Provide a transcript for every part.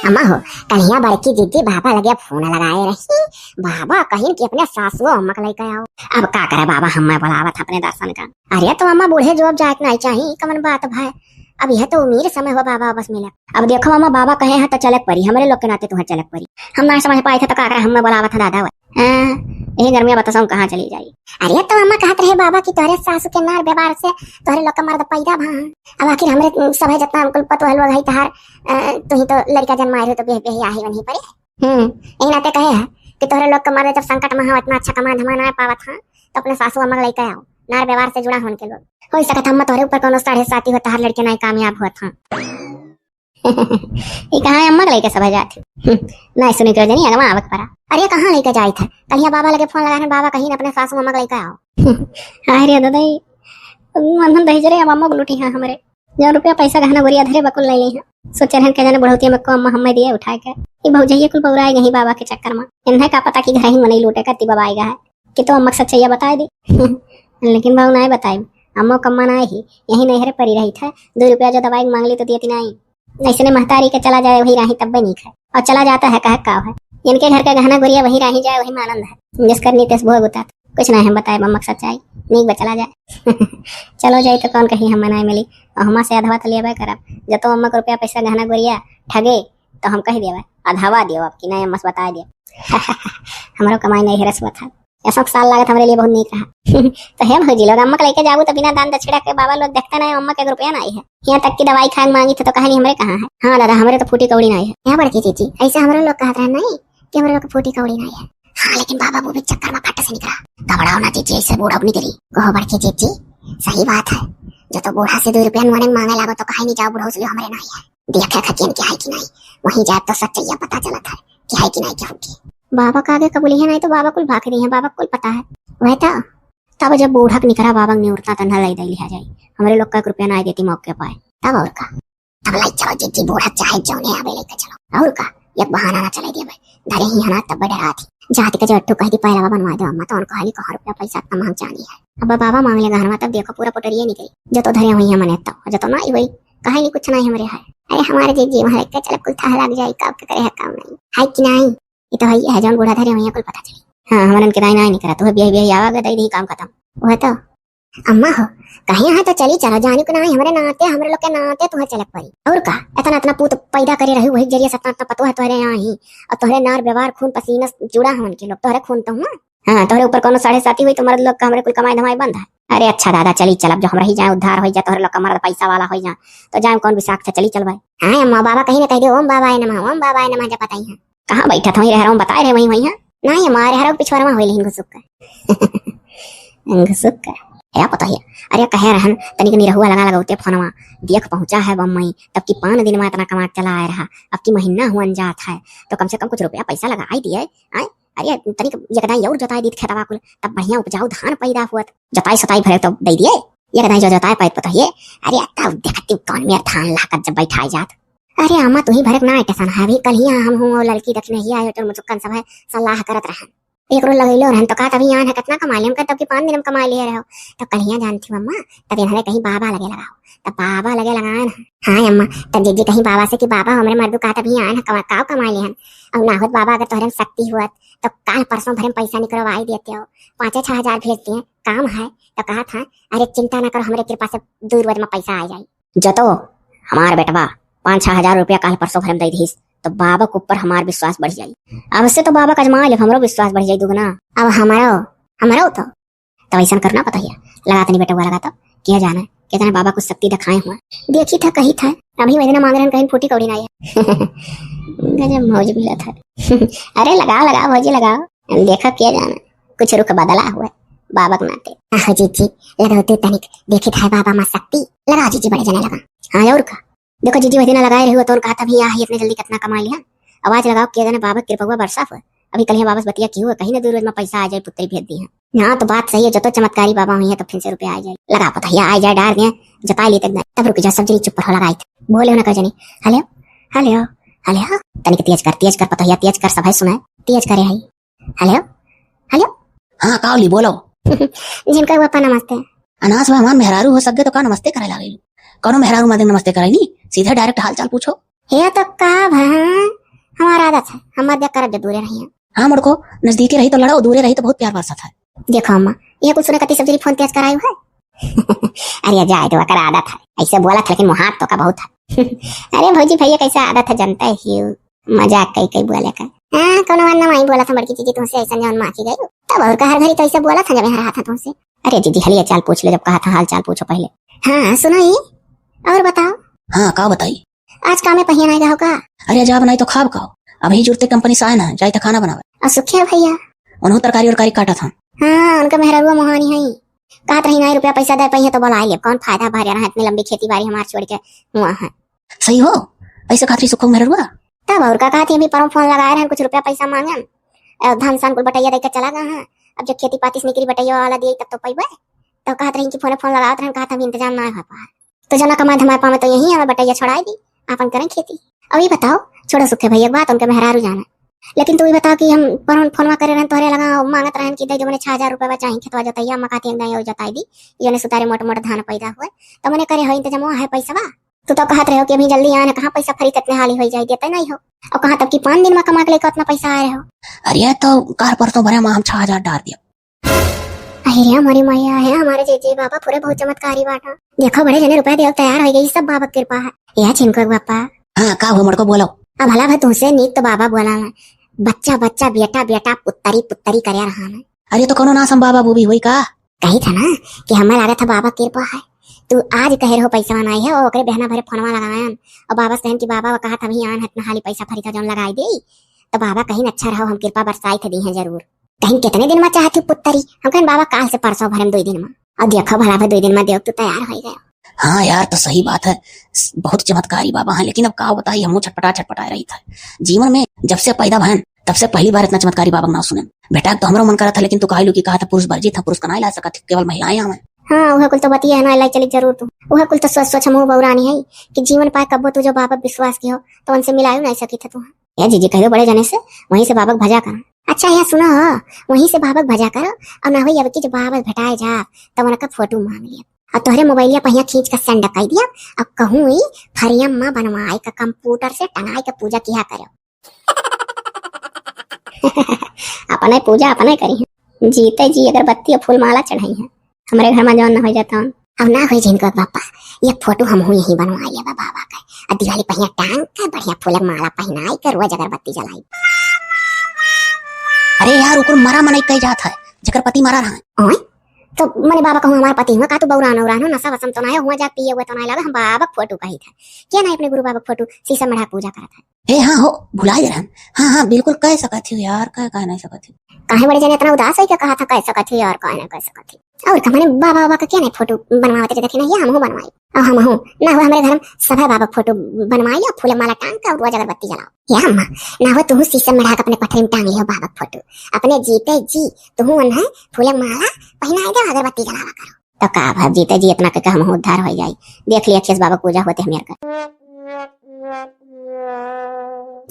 अम्मा हो कन्हैया बड़की दीदी बाबा लगे फोन लगाए रही। बाबा कहीं कि अपने सासू अम्मा को लेकर आओ। अब का करे बाबा हमें बुलावत अपने दर्शन का। अरे तो अम्मा बूढ़े जो अब जाए नहीं चाहिए कमन बात भाई। अब यह तो उम्मीद समय हुआ बाबा वापस मिले। अब देखो अम्मा बाबा कहे हैं तो चलक परी हमारे लोग के नाते तुम्हें चलक परी। हम ना समझ पाए थे तो का करे हमें बुलावा था दादा यही गर्मियां बताओ कहाँ चली जाई। अरे तो अम्मा कहत रहे बाबा की तोहरे सासू के नार व्यवहार से तोहरे लोग का मर्द पैदा भा। अब आखिर हमरे सब जितना हमको पतो है लोग तहार तू ही तो लड़का जन्माए हो तो बेह आही वहीं पड़े। यही नाते कहे है कि तोहरे लोग का मर्द जब संकट में हो इतना अच्छा कमा धमा ना पावत हाँ तो अपने सासू अम्मा लेकर आओ। नार व्यवहार से जुड़ा होने के लोग हो सकता हम तोहरे ऊपर कोनो साढ़े साथी हो तहार लड़के नहीं कामयाब हुआ था। ये कहाँ अम्मा लेके सब जाते नहीं सुनी तो जनी अगवा आवत परा। अरे कहाँ लेके जाई था कलिया बाबा लगे फोन लगाने बाबा कहीं अपने सासू अम्मा लेके आओ। अरे दादा मन दही जरे अम्मा लूटी है हमरे जो रुपया पैसा गहना गुड़िया धरे बकुल ले ली है सोचे रहन के जाने बढ़ोती में को अम्मा हमें दिए उठा के ये भौजैया कुल बौराए नहीं बाबा के चक्कर में इन्हें का पता कि घर ही मने लूटे करती बाबा आएगा है कि तो अम्मा सच्चाई बता दी। लेकिन बाबू ना बताई अम्मा कम्मा ना ही यही नहरे पड़ी रही था 2 रुपया जो दवाई मांग ली तो दियती नहीं ऐसे महतारी के चला जाए वही राही तब नहीं खाए और चला जाता है कह का है इनके घर का गहना गुड़िया वही राही जाए वही में आनंद है जिसका नीतेश भोग उता कुछ नहीं हम बताए मम्मा सच्चाई नहीं बचला जाए। चलो जाए तो कौन कहीं हम नहीं मिली और हमा से अधवा तो लेबे करब जब तो अम्मा को रुपया पैसा गहना गुड़िया ठगे तो हम कह देवे अधवा दियो अब कि नहीं अम्मा बता दियो। हमारो कमाई नहीं है रसवा था ऐसा साल लागत हमारे लिए बहुत नीक रहा। तो है भौजी लोग अम्मा को लेके जाबू तो बिना दान दक्षिणा के बाबा लोग देखते नहीं अम्मा के रुपया नहीं है यहाँ तक की दवाई खान मांगी थी तो कहानी हमारे कहाँ है। हाँ दादा हमारे तो फूटी कौड़ी नहीं है यहाँ बड़की चीची ऐसे हमारे लोग कहते हैं नहीं कि हमारे लोग फूटी कौड़ी नहीं है। हाँ लेकिन बाबा वो भी चक्कर में फट से निकला घबराओ ना चीची ऐसे बूढ़ा नहीं करी कहो बड़की चीची सही बात है जो तो बूढ़ा से 2 रुपया मांगे लागो तो कहीं नहीं जाओ बूढ़ा उसलिए हमारे नहीं है देखा खकियन की है कि नहीं वहीं जाए तो सच्चाई पता चला था कि है कि नहीं क्या होगी। बाबा का आगे कबूली है नहीं तो बाबा कुल भाग रही है बाबा कुल पता है वह था तब जब बूढ़ा निकला बाबा ने उड़ता तन्हा लाई दई लिया जाए हमारे लोग का रुपया ना देती मौके पाए तब और का तब लाई चलो जी बूढ़ा चाहे जौने आवे लेके चलो और का एक बहाना ना चले दिए भाई धरे ही हना तब डरा थी जाति के जो अट्टू कह दी पहला बनवा दो अम्मा तो उनको हाली कहा रुपया पैसा इतना मांग जानी है अब बाबा मांग लेगा हमारा तब देखो पूरा पोटरिया निकली जो तो धरे हुई है मने तब जो तो ना वही कहे नहीं कुछ नहीं हमारे है। अरे हमारे जी हमारे के चल कुल था लग जाए काम करे है काम नहीं है कि नहीं ये तो है जौन बूढ़ा धरे हुई है कुल पता चली। हाँ हमारे के दाई नहीं करा तो बियाह आवा दई दी काम खत्म वह तो अम्मा हो कहीं यहाँ तो चली चलो जानी को नहीं हमारे नाते हमारे लोग के नाते तुम्हें चलक पड़ी और का इतना इतना पूत पैदा करे रही वही जरिए सतना इतना पतो है तोहरे यहाँ ही और तोहरे नार व्यवहार खून पसीना जुड़ा है उनके लोग तोहरे खून तो हूँ। हाँ तोहरे ऊपर कोनो 7.5 हुई तो मर्द लोग का हमारे कुल कमाई धमाई बंद है। अरे अच्छा दादा चली चल जो हमारे ही जाए उद्धार हो जाए तोहरे लोग का मर्द पैसा वाला हो जाए तो जाए कौन विशाख चली चल भाई। हाँ अम्मा बाबा कहीं ना कह दे ओम बाबा नमः जब पता ही है कहाँ बैठा था रह रहा हूँ बताए रहे वही है नहीं हमारे हर पिछवाड़ा में हुई घुसुक का है पता है। अरे कहे रहन तनिक निरहुआ लगा उते फोनवा देख पहुंचा है बम्मई तब की 5 दिन में इतना कमा चला आ रहा अब की महीना हुआ जात है तो कम से कम कुछ रुपया पैसा लगा ही दिए। अरे तनिक यकदाई और जोताई दी खेतवा कुल तब बढ़िया उपजाऊ धान पैदा हुआ जोताई सताई भरे तो दे दिए यकदाई जो जोताई पैद पता है। अरे तब देखती कौन मेरा धान लाकर जब बैठाई जात। अरे अम्मा तू ही भरक ना टेसन है अभी कल ही हम हूँ लड़की देखने ही आयो तो मुचुक्कन सब है सलाह करत रहन एक रोज लगैलो रहन तो का तभी यहाँ है कितना कमा लिया तब की 5 दिन में कमा लिए रहो तो कल ही जानती हूँ अम्मा तब इन्होंने कहीं बाबा लगे लगाओ तब बाबा लगे लगाए ना। हाँ अम्मा तब जीजी कहीं बाबा से कि बाबा हमारे मर्दू का तभी यहाँ है काव कमा लिया और ना हो बाबा अगर तोहरे शक्ति हुआ तो काल परसों भरे पैसा निकलवाई देते हो 5-6 हजार भेज दिए काम है तो कहा था अरे चिंता न करो हमारे कृपा से 2 रोज में पैसा आ जाए जो तो हमारे बेटवा 5-6 हजार रुपया काल परसों भरम दे दी तो बाबा के ऊपर हमारा विश्वास बढ़ जाये अब से तो बाबा का जमा ले हमारो विश्वास बढ़ जाये दुगना अब हमारा तो ऐसा करना पता है लगा नहीं बेटा हुआ लगा तो क्या जाना क्या जाना बाबा कुछ शक्ति दिखाए हुआ देखी था कही था अभी महीना मांग रहे कहीं फूटी कौड़ी नहीं है। गजब मौज मिला था। अरे लगाओ भौजी लगाओ देखा क्या जाना कुछ रुख बदला हुआ बाबा के नाते। जी लगाते तनिक देखी था बाबा माँ शक्ति लगा जी बड़े जने लगा। हाँ और का देखो जीजी वही दिन लगाए रही हो तो कहा तभी यहाँ इतने जल्दी कितना कमा लिया आवाज लगाओ किया जाने बाबा कृपा हुआ बरसा हुआ अभी कल वापस बतिया क्यों हुआ कहीं ना 2 रोज में पैसा आ जाए पुत्री भेज दी है। हाँ तो बात सही है जो तो चमत्कारी बाबा हुई है तो फिर से रुपया आ जाए लगा पता आ जाए डार दिया जता लेते तब रुक जा सब जनी चुप हो लगाई बोले ना कर जनी हेलो हेलो हेलो तनिक तेज कर पता तेज कर सब सुनाए तेज करे है हेलो हेलो हाँ कावली बोलो जिनका पापा नमस्ते अनाज मेहमान मेहरारू हो सके तो का नमस्ते करे लगे कौनो मेहरारू मदे नमस्ते करे नी सीधे डायरेक्ट हाल चाल पूछो हे तो का भा आदत है, हम देख कर दूरे रही हैं। हाँ मुड़को, नजदीकी रही तो लड़ो, दूरे रही तो बहुत प्यार बरसा था। देखो अम्मा, ये कुछ सुने कती सब फोन तेज करायु है। अरे जाए तो कर आदत है, ऐसे बोला था लेकिन मुहात तो का बहुत है। अरे भौजी भैया कैसा आदत है जानता ही, मजाक कई कई बोले का। हाँ कोनो वरना माई बोला था बड़की जीजी तुमसे ऐसा जौन माँ की गई तब, और का हर घड़ी तो ऐसे बोला था जब यहाँ रहा था तुमसे। अरे जीजी हलिया चाल पूछ ले, जब कहा था हाल चाल पूछो पहले। हाँ सुनो ही, और बताओ। हाँ का बताई, आज काम में पहिया नहीं गहो का? अरे जा बनाई तो खाब खाओ, अभी जुड़ते कंपनी से आए ना, जाए तो खाना बनावे। और सुखिया भैया उन्हों तरकारी और कारी काटा था। हाँ उनका मेहरुआ मोहानी है, कहत रही नहीं रुपया पैसा दे पहिया तो बोला ले, कौन फायदा भर रहा है, इतनी लंबी खेती बाड़ी हमारे छोड़ के हुआ है। सही हो, ऐसे खातरी सुखो मेरा रुआ। तब और का कहती अभी परम फोन लगाए रहे, कुछ रुपया पैसा मांगन, धान सान कुल बटैया देकर चला गया है। अब जब खेती पाती से निकली बटैया वाला दिए तब तो पैबे, तो कहत रही कि फोन लगावत रहे, कहत अभी इंतजाम ना हो पा, तो जना कमा धमाए पावे तो यही हमें बटैया छोड़ाई दी, अपन करें खेती। अभी बताओ, छोड़ो सुखे भैया बात, उनके मेहरारू जाना, लेकिन तू ही बता कि हम पर फोनवा करे रहन तोहरे लगा मांगत रहन कि दे जो मैंने 6000 रुपया बचाई खेतवा जोतैया अम्मा कहती एकदम यो जोताई दी, योने सुतारे मोटे मोटे धान पैदा हुए, तो मैंने करे हो इंतजाम है पैसा बा। तू तो कहत रहे हो कि अभी जल्दी आने, कहाँ पैसा फरी इतने हाली हो जाए, देते नहीं हो, और कहा तब कि 5 दिन में कमा के लेकर उतना पैसा आ रहे हो। अरे तो कार पर तो भरे हम 6000 डाल दिया। अरे हमारी मैया है, हमारे जीजी बाबा पूरे बहुत चमत्कारी बाटा, देखो बड़े जने रुपए दे तैयार हो गई, सब बाबा कृपा है। यह चिनको बापा। हाँ का हुआ मुड़को बोलो। अब भला भाई तुमसे नीक तो बाबा बोला है, बच्चा बच्चा बेटा बेटा पुत्तरी पुत्तरी कर रहा है। अरे तो कोनो ना सम बाबा बूबी हुई का? कही था ना कि हमें लगा था बाबा कृपा है, तू आज कह रहे हो पैसा बनाई है, और ओकरे बहना भरे फोनवा लगाया, और बाबा से कि बाबा कहा था अभी आन इतना हाली पैसा फरी था जौन लगाई दी, तो बाबा कहीं अच्छा रहो, हम कृपा बरसाई थे दी है जरूर। कहीं कितने दिन में चाहती पुत्तरी, हम कहें बाबा काल से परसों भरे 2 दिन में, और देखो भला भाई 2 दिन में देव तू तैयार हो गया। हाँ यार तो सही बात है, बहुत चमत्कारी बाबा है, लेकिन अब का बताई हम छटपटा रही था जीवन में, जब से पैदा भयन तब से पहली बार इतना चमत्कारी बाबा ना सुने। बेटा तो हमारा मन करा था, लेकिन तू कहा कहा था पुरुष वर्जित था, पुरुष का ना ला सका, केवल महिलाएं हमें। हाँ वह कुल तो बतिया है ना, लाई चली जरूर तू, वह कुल तो सोच मुँह बौरानी है कि जीवन पाए कब्बो तू जो बाबा विश्वास की हो तो उनसे मिलायू नहीं सकी था तू। या जीजी कह दो बड़े जने से वहीं से बाबक भजा कर। अच्छा यहाँ सुनो, वहीं से बाबक भजा करो, और ना हुई अब की जो बाबा भेटाए जा तब उनका फोटो मांग लिया, और तोहरे मोबाइलिया पहिया खींच कर सेंड कर दिया, अब कहूँ ही फरियम माँ बनवाई का कंप्यूटर से टंगाई का पूजा किया करो। अपने पूजा अपने करी है, जीते जी अगरबत्ती और फूल माला चढ़ाई है, हमारे घर में जौन ना हो जाता हूँ। अब ना हुई जिनको बापा, ये फोटो हम यही बनवाई है बाबा का, और दिवाली पहिया टांग कर बढ़िया फूल माला पहनाई कर रोज अगरबत्ती जलाई। अरे यार ऊपर मरा मनाई कही जाता है, जकर पति मरा रहा है। तो मैंने बाबा कहूँ हमारा पति हुआ का तू बौराना उराना नशा वसम तो ना हुआ, जा पिए हुए तो नहीं लगा, हम बाबा फोटो कही था क्या ना अपने गुरु बाबा फोटो शीशा में पूजा करा था। ए हाँ हो भुला दे रहा। हाँ हाँ बिल्कुल कह सकती हूँ यार, कह नहीं सकती। काहे बड़े जने इतना उदास है क्या, कहा था कह सकती यार, कह ना कह सकती। और कमाने बाबा बाबा का क्या नहीं फोटो बनवाते देखे ना, ये हम बनवाई, और हम हूँ ना हुआ हमारे घर में सभी बाबा फोटो बनवाई, और फूल माला टांग कर रोज अगरबत्ती जलाओ। या अम्मा ना हो तू शीशा में अपने पथरी में टांग लियो बाबा फोटो, अपने जीते जी तू है फूल माला पहनाई दे अगरबत्ती जलावा करो, तो का भाव जीते जी इतना करके हम उद्धार हो जाए। देख लिया खेस बाबा पूजा होते हमारे का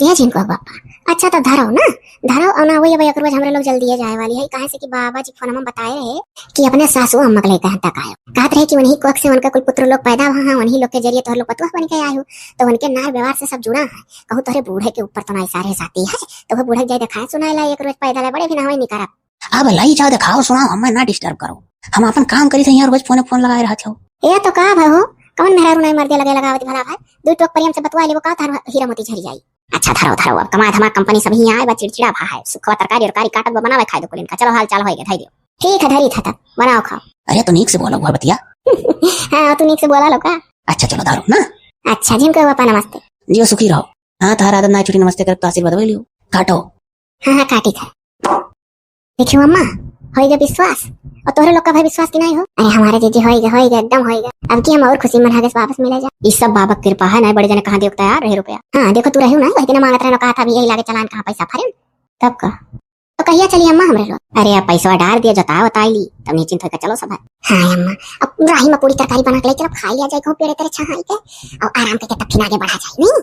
ये जिनको बापा। अच्छा तो धरो ना, धरो और ना वही एक रोज हमरे लोग जल्दी जाए वाली है, कहे से कि बाबा जी फोन में बताए रहे कि अपने सासू अम्मा के लेकर तक आयो, कहते रहे कि उन्हीं कोख से उनका कुल पुत्र लोग पैदा हुआ है, उन्हीं लोग के जरिए तो लोग पतुआ बन के आए हो, तो उनके नार व्यवहार से सब जुड़ा है। कहूँ तोरे बूढ़े के ऊपर तो ना सारे जाती है, तो वह बूढ़े जाए दिखाए सुनाए ला एक रोज पैदा बड़े भी ना हो नहीं करा। अब लाई जाओ दिखाओ सुनाओ, हमें ना डिस्टर्ब करो, हम अपन काम करी थे, रोज फोन लगाए रहते हो। ये तो का भाई हो, कौन मेहरारू नहीं मर्दे लगे लगावती भला भाई, 2 टोक परियम से बतवा ले वो का थार हीरा मोती झरी जाई। अच्छा धरो धरो, अब कमा धमा कंपनी सब ही आए, बा चिड़चिड़ा भा है, सुखवा तरकारी और कारी काटक बनावे खाए दो कुलिन का, चलो हाल चाल होएगा धाई दियो। ठीक है धरी था तब बनाओ खाओ। अरे तो नीक से बोलो हुआ बतिया। हाँ तू नीक से बोला लो का। अच्छा चलो धरो ना। अच्छा जिनको बापा नमस्ते। जियो सुखी रहो। हाँ तारा आदत ना छुट्टी नमस्ते कर तो आशीर्वाद ले लियो, काटो। हाँ हाँ काटी था। देखियो अम्मा होएगा विश्वास, और तोहरे लोग का भाई विश्वास की नहीं हो। अरे हमारे जीजी होएगा एकदम होएगा, अब की हम और खुशी मना के वापस मिले जा। इस सब बाबा कृपा है ना, बड़े जने कहा देवता यार रहे रुपया। हाँ देखो तू रही ना वही दिन मांगत रहना, कहा था अभी यही लागे चलान कहाँ पैसा फरे तब का, तो कहिया चली अम्मा हमरे लोग। अरे अब पैसा डाल दिया जता बताई ली, तब निश्चिंत होकर चलो सब। हाँ अम्मा अब राही में पूरी तरकारी बना के ले चलो, खा लिया जाए घो पेड़े तेरे छहाई के, और आराम करके तब फिर आगे बढ़ा जाए। नहीं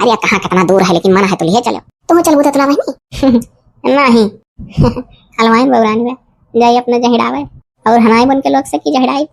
अरे कहाँ कितना दूर है, लेकिन मना है तो लिए चलो। तुम चल बुता तुला वही नहीं हलवाई बौरानी में जाए अपने जहिड़ावे, और हनाई बन के लोग से की जहिड़ाई।